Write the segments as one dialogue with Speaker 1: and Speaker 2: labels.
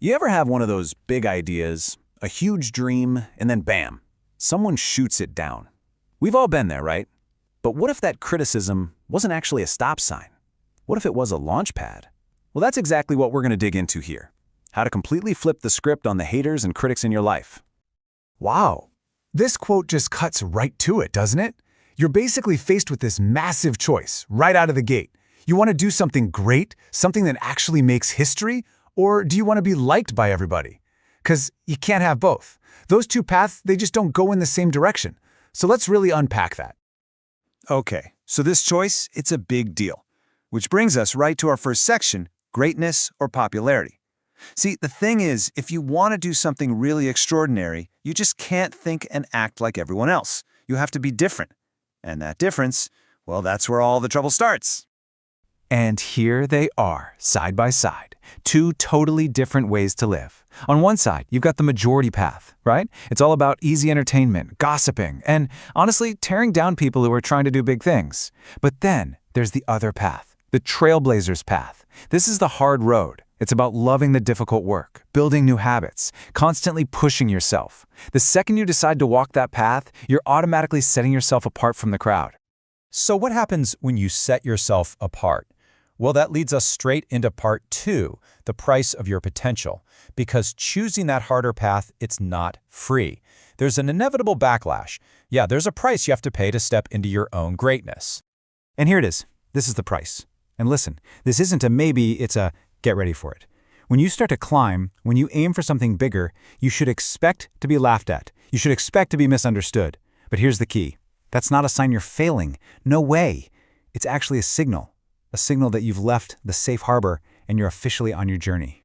Speaker 1: You ever have one of those big ideas, a huge dream, and then bam, someone shoots it down? We've all been there, right? But what if that criticism wasn't actually a stop sign? What if it was a launch pad? Well, that's exactly what we're going to dig into here. How to completely flip the script on the haters and critics in your life.
Speaker 2: Wow, this quote just cuts right to it, doesn't it? You're basically faced with this massive choice right out of the gate. You want to do something great, something that actually makes history, or do you want to be liked by everybody? Because you can't have both. Those two paths, they just don't go in the same direction. So let's really unpack that.
Speaker 3: Okay, so this choice, it's a big deal. Which brings us right to our first section, greatness or popularity. See, the thing is, if you want to do something really extraordinary, you just can't think and act like everyone else. You have to be different. And that difference, well, that's where all the trouble starts.
Speaker 2: And here they are, side by side, two totally different ways to live. On one side, you've got the majority path, right? It's all about easy entertainment, gossiping, and honestly, tearing down people who are trying to do big things. But then there's the other path, the trailblazer's path. This is the hard road. It's about loving the difficult work, building new habits, constantly pushing yourself. The second you decide to walk that path, you're automatically setting yourself apart from the crowd.
Speaker 4: So what happens when you set yourself apart? Well, that leads us straight into part 2, the price of your potential. Because choosing that harder path, it's not free. There's an inevitable backlash. Yeah, there's a price you have to pay to step into your own greatness.
Speaker 2: And here it is. This is the price. And listen, this isn't a maybe, it's a get ready for it. When you start to climb, when you aim for something bigger, you should expect to be laughed at. You should expect to be misunderstood. But here's the key. That's not a sign you're failing. No way. It's actually a signal that you've left the safe harbor and you're officially on your journey.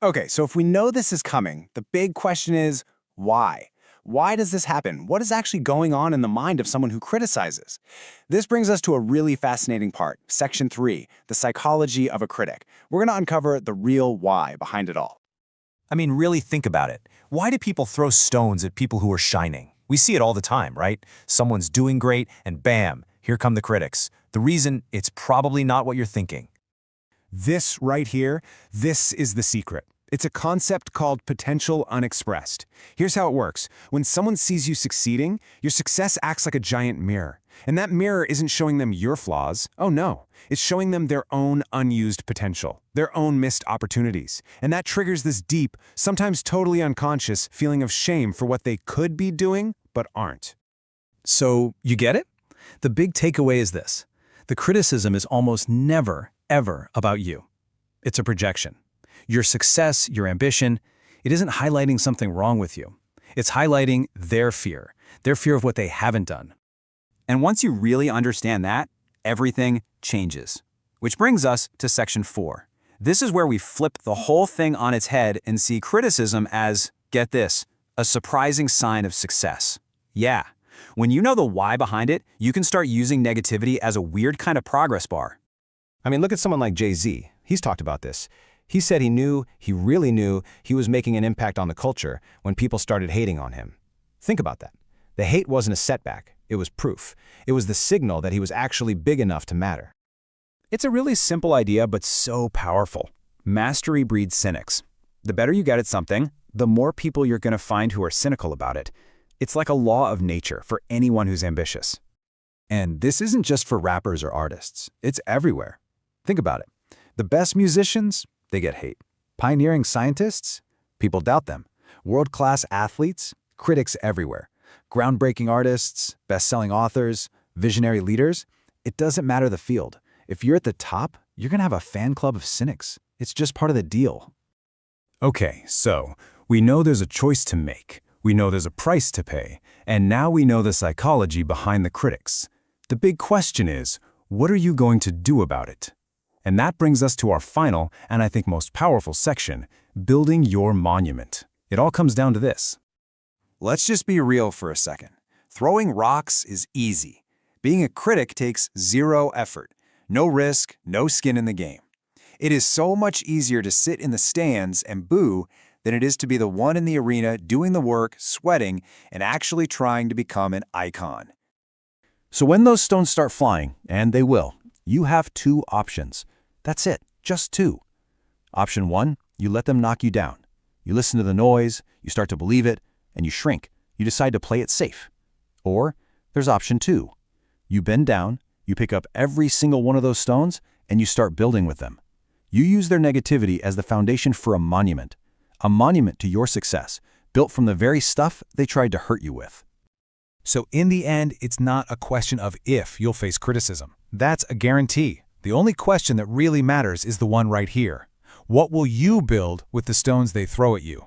Speaker 5: Okay, so if we know this is coming, the big question is, why? Why does this happen? What is actually going on in the mind of someone who criticizes? This brings us to a really fascinating part, Section 3, the psychology of a critic. We're going to uncover the real why behind it all.
Speaker 4: I mean, really think about it. Why do people throw stones at people who are shining? We see it all the time, right? Someone's doing great, and bam, here come the critics. The reason, it's probably not what you're thinking.
Speaker 5: This right here, this is the secret. It's a concept called potential unexpressed. Here's how it works. When someone sees you succeeding, your success acts like a giant mirror. And that mirror isn't showing them your flaws. Oh no, it's showing them their own unused potential, their own missed opportunities. And that triggers this deep, sometimes totally unconscious feeling of shame for what they could be doing, but aren't.
Speaker 1: So, you get it? The big takeaway is this. The criticism is almost never, ever about you. It's a projection. Your success, your ambition, it isn't highlighting something wrong with you. It's highlighting their fear of what they haven't done. And once you really understand that, everything changes. Which brings us to Section 4. This is where we flip the whole thing on its head and see criticism as, get this, a surprising sign of success. Yeah. When you know the why behind it, you can start using negativity as a weird kind of progress bar.
Speaker 6: I mean, look at someone like Jay-Z. He's talked about this. He said he really knew he was making an impact on the culture when people started hating on him. Think about that. The hate wasn't a setback. It was proof. It was the signal that he was actually big enough to matter.
Speaker 1: It's a really simple idea, but so powerful. Mastery breeds cynics. The better you get at something, the more people you're going to find who are cynical about it. It's like a law of nature for anyone who's ambitious.
Speaker 2: And this isn't just for rappers or artists. It's everywhere. Think about it. The best musicians, they get hate. Pioneering scientists, people doubt them. World-class athletes, critics everywhere. Groundbreaking artists, best-selling authors, visionary leaders, it doesn't matter the field. If you're at the top, you're going to have a fan club of cynics. It's just part of the deal.
Speaker 3: Okay, so we know there's a choice to make. We know there's a price to pay. And now we know the psychology behind the critics. The big question is, what are you going to do about it? And that brings us to our final, and I think most powerful section, building your monument. It all comes down to this.
Speaker 5: Let's just be real for a second. Throwing rocks is easy. Being a critic takes zero effort. No risk, no skin in the game. It is so much easier to sit in the stands and boo than it is to be the one in the arena doing the work, sweating, and actually trying to become an icon.
Speaker 1: So when those stones start flying, and they will, you have two options. That's it, just two. Option 1, you let them knock you down.
Speaker 6: You listen to the noise, you start to believe it, and you shrink. You decide to play it safe. Or there's option 2. You bend down, you pick up every single one of those stones, and you start building with them. You use their negativity as the foundation for a monument to your success, built from the very stuff they tried to hurt you with.
Speaker 2: So in the end, it's not a question of if you'll face criticism. That's a guarantee. The only question that really matters is the one right here. What will you build with the stones they throw at you?